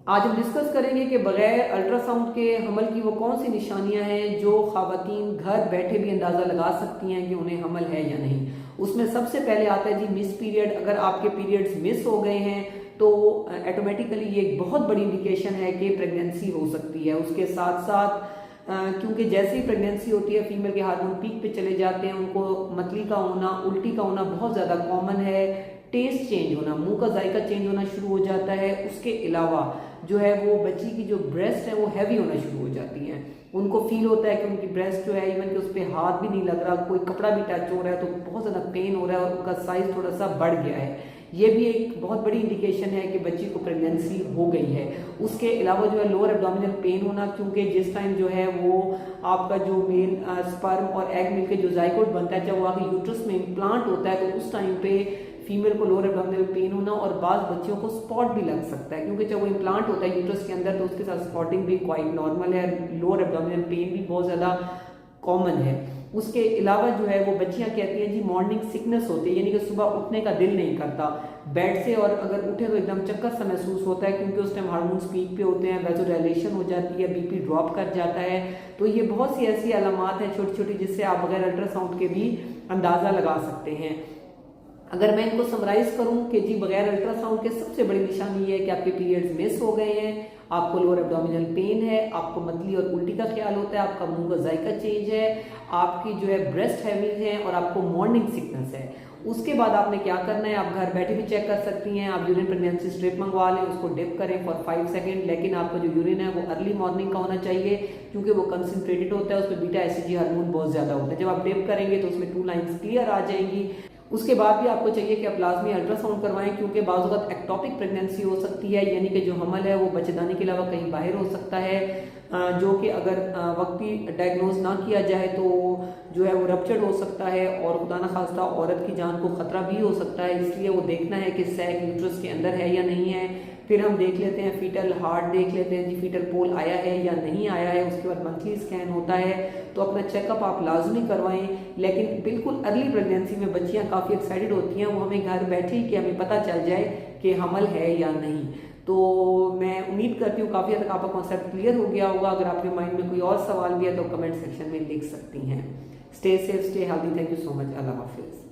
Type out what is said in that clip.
आज हम डिस्कस करेंगे कि बगैर अल्ट्रासाउंड के हमल की वो कौन सी निशानियां हैं जो ख़वातीन घर बैठे भी अंदाज़ा लगा सकती हैं कि उन्हें हमल है या नहीं। उसमें सबसे पहले आता है जी मिस पीरियड। अगर आपके पीरियड्स मिस हो गए हैं तो ऑटोमेटिकली ये एक बहुत बड़ी इंडिकेशन है कि प्रेगनेंसी हो सकती है। उसके साथ साथ क्योंकि जैसे ही प्रेगनेंसी होती है फीमेल के हार्मोन पीक पे चले जाते हैं, उनको मतली का होना, उल्टी का होना बहुत ज़्यादा कॉमन है। टेस्ट चेंज होना, मुंह का जायका चेंज होना शुरू हो जाता है। उसके अलावा जो है वो बच्ची की जो ब्रेस्ट है वो हैवी होना शुरू हो जाती हैं। उनको फील होता है कि उनकी ब्रेस्ट जो है इवन कि उस पर हाथ भी नहीं लग रहा, कोई कपड़ा भी टच हो रहा है तो बहुत ज़्यादा पेन हो रहा है और उनका साइज थोड़ा सा बढ़ गया है। ये भी एक बहुत बड़ी इंडिकेशन है कि बच्ची को प्रेगनेंसी हो गई है। उसके अलावा जो है लोअर एब्डोमिनल पेन होना, क्योंकि जिस टाइम जो है वो आपका जो मेल स्पर्म और एग मिलकर जो जाइगोट बनता है, जब वो आगे यूट्रस में इम्प्लांट होता है तो उस टाइम पे फीमेल को लोअर एब्डोमिनल पेन होना और बाज़ बच्चियों को स्पॉट भी लग सकता है, क्योंकि जब वो इम्प्लांट होता है यूट्रस के अंदर तो उसके साथ स्पॉटिंग भी क्वाइट नॉर्मल है। लोअर एब्डोमिनल पेन भी बहुत ज़्यादा कॉमन है। उसके अलावा जो है वो बच्चियां कहती हैं जी मॉर्निंग सिकनेस होती है, यानी कि सुबह उठने का दिल नहीं करता बेड से, और अगर उठे तो एकदम चक्कर सा महसूस होता है, क्योंकि उस टाइम हार्मोन्स पीक पे होते हैं, वैसोडाइलेशन हो जाती है, बीपी ड्रॉप कर जाता है। तो ये बहुत सी ऐसी अलामात हैं छोटी छोटी जिससे आप बगैर अल्ट्रासाउंड के भी अंदाज़ा लगा सकते हैं। अगर मैं इनको समराइज करूं कि जी बगैर अल्ट्रासाउंड के सबसे बड़ी निशानी ये है कि आपके पीरियड्स मिस हो गए हैं, आपको लोअर एब्डोमिनल पेन है, आपको मतली और उल्टी का ख्याल होता है, आपका मुंह का जायका चेंज है, आपकी जो है ब्रेस्ट हैवी है और आपको मॉर्निंग सिकनेस है। उसके बाद आपने क्या करना है, आप घर बैठे भी चेक कर सकती हैं। आप यूरिन प्रेगनेंसी स्ट्रिप मंगवा लें, उसको डिप करें फॉर 5 सेकेंड, लेकिन आपका जो यूरिन है वो अर्ली मॉर्निंग का होना चाहिए, क्योंकि वो कंसनट्रेटेड होता है, उसमें बीटा एसिजी हार्मोन बहुत ज्यादा होता है। जब आप डिप करेंगे तो उसमें 2 लाइन्स क्लियर आ जाएंगी। उसके बाद भी आपको चाहिए कि आप लाजमी अल्ट्रासाउंड करवाएं, क्योंकि बाज़ वक़्त एक्टोपिक प्रेगनेंसी हो सकती है, यानी कि जो हमल है वो बच्चेदानी के अलावा कहीं बाहर हो सकता है, जो कि अगर वक्ती डायग्नोज ना किया जाए तो जो है वो रप्चर्ड हो सकता है और खुदा न खास्ता औरत की जान को खतरा भी हो सकता है। इसलिए वो देखना है कि सैक यूट्रस के अंदर है या नहीं है। फिर हम देख लेते हैं फीटल हार्ट, देख लेते हैं जी फीटल पोल आया है या नहीं आया है। उसके बाद मंथली स्कैन होता है, तो अपना चेकअप आप लाजमी करवाएं। लेकिन बिल्कुल अर्ली प्रेगनेंसी में बच्चियां काफ़ी एक्साइटेड होती हैं, वो हमें घर बैठे ही कि हमें पता चल जाए कि हमल है या नहीं। तो मैं उम्मीद करती हूँ काफ़ी हद तक आपका कॉन्सेप्ट क्लियर हो गया होगा। अगर आपके माइंड में कोई और सवाल भी है तो कमेंट सेक्शन में लिख सकती हैं। Stay safe, stay healthy. Thank you so much. अल्लाह हाफिज़।